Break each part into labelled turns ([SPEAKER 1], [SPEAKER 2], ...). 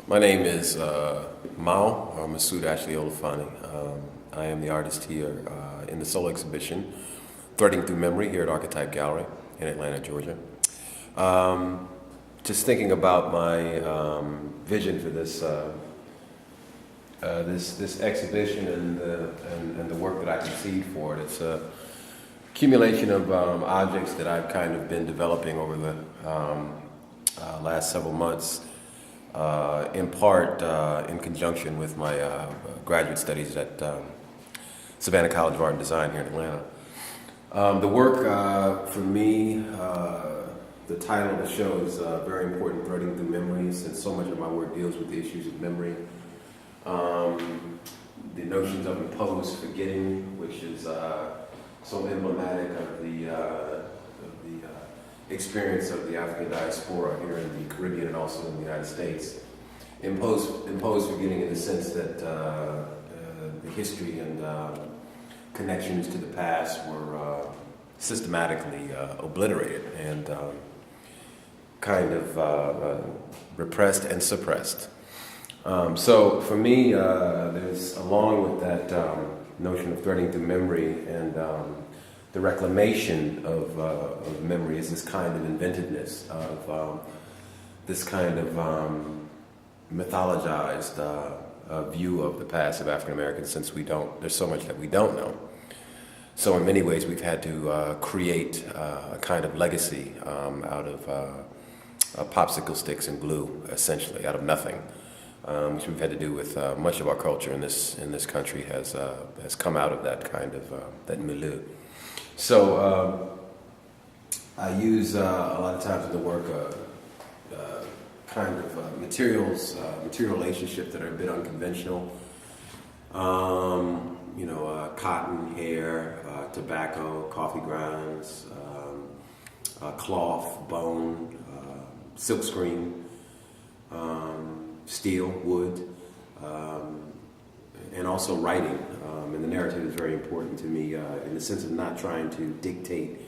[SPEAKER 1] My name is Mao, or Masood Ashley Olafani. I am the artist here in the solo exhibition, Threading Through Memory, here at AR.CHE.TYPE Gallery in Atlanta, Georgia. Just thinking about my vision for this this exhibition and the work that I conceived for it. It's a accumulation of objects that I've kind of been developing over the last several months. In part in conjunction with my graduate studies at Savannah College of Art and Design here in Atlanta. The work for me, the title of the show is very important, Threading Through Memories, and so much of my work deals with the issues of memory. The notions of imposed forgetting, which is so emblematic of the experience of the African diaspora here in the Caribbean and also in the United States. Imposed forgetting in the sense that the history and connections to the past were systematically obliterated and kind of repressed and suppressed. So for me, there's, along with that notion of threading through memory and the reclamation of memory, is this kind of inventiveness of this kind of mythologized view of the past of African Americans, since there's so much that we don't know. So in many ways we've had to create a kind of legacy out of popsicle sticks and glue, essentially, out of nothing, which we've had to do with much of our culture in this country has come out of that kind of that milieu. So I use a lot of times in the work kind of material relationships that are a bit unconventional. Cotton, hair, tobacco, coffee grounds, cloth, bone, silkscreen, steel, wood, and also writing. And the narrative is very important to me in the sense of not trying to dictate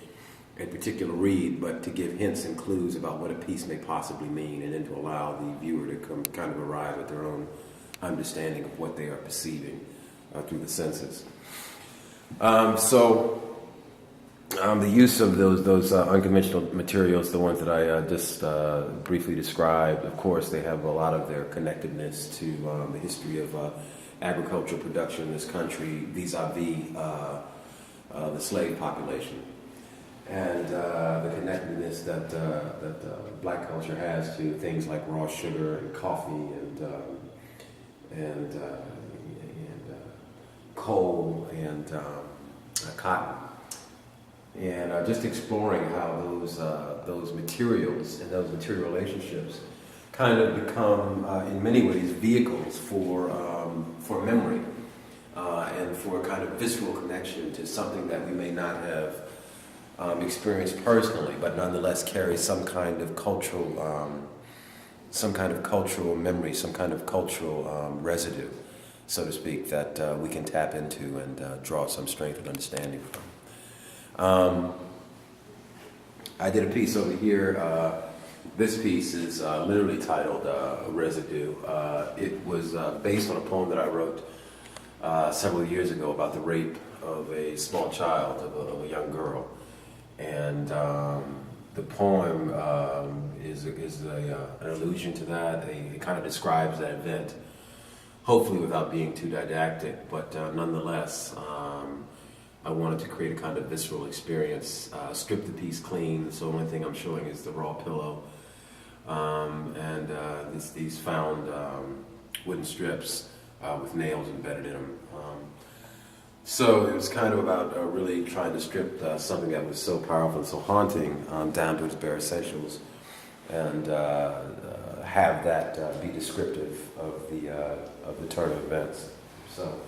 [SPEAKER 1] a particular read, but to give hints and clues about what a piece may possibly mean, and then to allow the viewer to kind of arrive at their own understanding of what they are perceiving through the senses. So the use of those unconventional materials, the ones that I just briefly described, of course, they have a lot of their connectedness to the history of agricultural production in this country vis-a-vis the slave population, and the connectedness that black culture has to things like raw sugar and coffee and coal and cotton, and just exploring how those materials and those material relationships kind of become, in many ways, vehicles for memory and for a kind of visceral connection to something that we may not have experienced personally, but nonetheless carry some kind of cultural memory, some kind of cultural residue, so to speak, that we can tap into and draw some strength and understanding from. I did a piece over here. This piece is literally titled Residue. It was based on a poem that I wrote several years ago about the rape of a small child, of a young girl. And the poem is an allusion to that. It kind of describes that event, hopefully without being too didactic, but nonetheless, I wanted to create a kind of visceral experience, strip the piece clean, so the only thing I'm showing is the raw pillow, and these found wooden strips with nails embedded in them. So it was kind of about really trying to strip something that was so powerful and so haunting down to its bare essentials, and have that be descriptive of the turn of events. So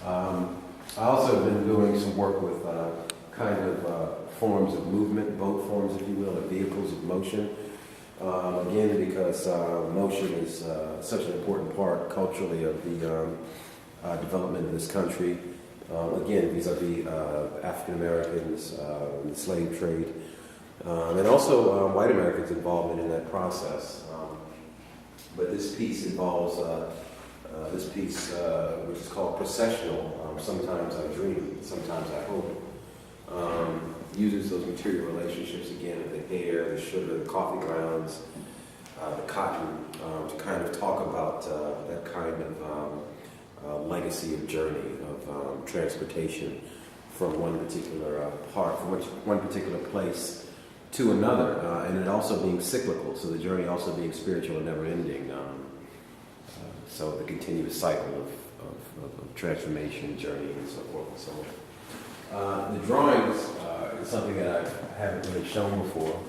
[SPEAKER 1] I also have been doing some work with kind of forms of movement, boat forms, if you will, or vehicles of motion. Again, because motion is such an important part culturally of the development of this country. Again, vis-a-vis African Americans, the slave trade, and also white Americans' involvement in that process. But this piece involves this piece, which is called Processional. Sometimes I dream, sometimes I hope. Uses those material relationships again of the hair, the sugar, the coffee grounds, the cotton, to kind of talk about that kind of legacy of journey of transportation from one particular part, from one particular place to another, and it also being cyclical, so the journey also being spiritual and never-ending. So the continuous cycle of transformation, journey, and so forth and so on. The drawings is something that I haven't really shown before,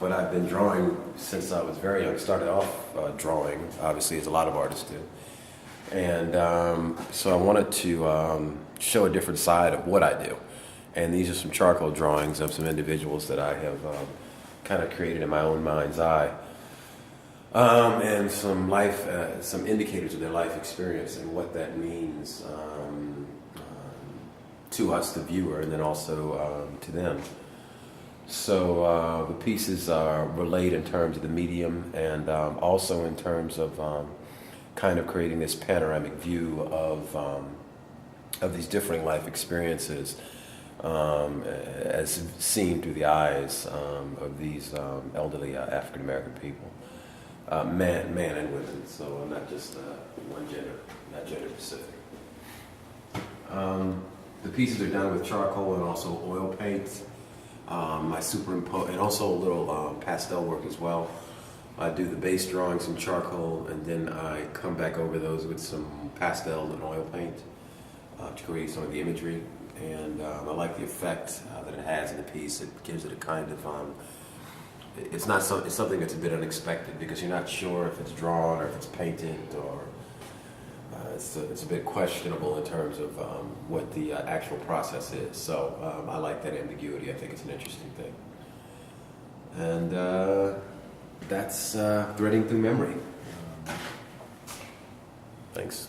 [SPEAKER 1] but I've been drawing since I was very young. Started off drawing, obviously, as a lot of artists do. And so I wanted to show a different side of what I do. And these are some charcoal drawings of some individuals that I have kind of created in my own mind's eye. And some some indicators of their life experience and what that means to us, the viewer, and then also to them. So the pieces relate in terms of the medium and also in terms of kind of creating this panoramic view of these differing life experiences as seen through the eyes of these elderly African American people. Man and women, so not just one gender, not gender specific. The pieces are done with charcoal and also oil paint. I superimpose, and also a little pastel work as well. I do the base drawings in charcoal, and then I come back over those with some pastel and oil paint to create some of the imagery. And I like the effect that it has in the piece. It gives it a kind of it's something that's a bit unexpected because you're not sure if it's drawn or if it's painted, or it's a bit questionable in terms of what the actual process is. So I like that ambiguity. I think it's an interesting thing. And that's threading through memory. Thanks.